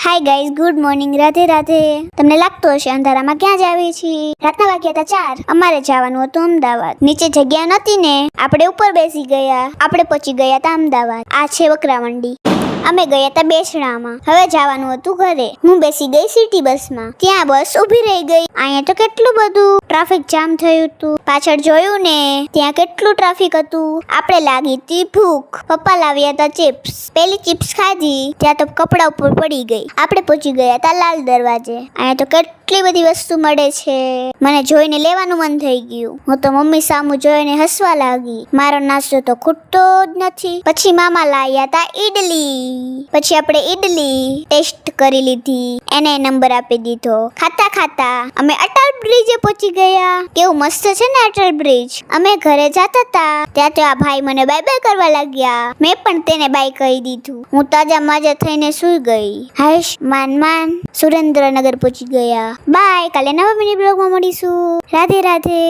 હાય guys, good morning, Radhe Radhe. તમને લાગતું હશે અંધારામાં ક્યાં જ આવી છીએ. રાતના વાગ્યા હતા 4. અમારે જવાનું હતું અમદાવાદ. નીચે જગ્યા નતી ને આપણે ઉપર બેસી ગયા. આપણે પહોંચી ગયા હતા અમદાવાદ. આ છે વકરા મંડી. અમે ગયા હતા બેસણામાં. હવે જવાનું હતું ઘરે. હું બેસી ગઈ સિટી બસમાં. ત્યાં બસ ઊભી રહી ગઈ. અહીંયા તો કેટલું બધું ટ્રાફિક જામ થયું હતું. પાછળ જોયું ને ત્યાં કેટલું ટ્રાફિક હતું. આપણે લાગી હતી ભૂખ. પપ્પા લાવ્યા હતા ચિપ્સ. પેલી ચિપ્સ ખાધી ત્યાં તો કપડા ઉપર પડી ગઈ. આપણે પહોંચી ગયા હતા લાલ દરવાજે. અહીંયા તો કેટલી બધી વસ્તુ મળે છે. મને જોઈને લેવાનું મન થઈ ગયું. હું તો મમ્મી સામું જોઈને હસવા લાગી. મારો નાસ્તો તો ખૂટતો જ નથી. પછી મામા લાવ્યા હતા ઈડલી. પછી આપણે ઈડલી ટેસ્ટ કરી લીધી. એને નંબર આપી દીધો. ખાતા ખાતા અમે અટલ બ્રિજે પહોંચી ગયા. કેવું મસ્ત છે ને અટલ બ્રિજ. અમે ઘરે જતા હતા ત્યાં તો આ ભાઈ મને બાય બાય કરવા લાગ્યા. મેં પણ તેને બાય કહી દીધું. હું તાજા માજા થઈને સૂઈ ગઈ. હાશ માન સુરેન્દ્રનગર પહોંચી ગયા. બાય. કાલે નવા મિની બ્લોગમાં મળીશું. રાધે રાધે.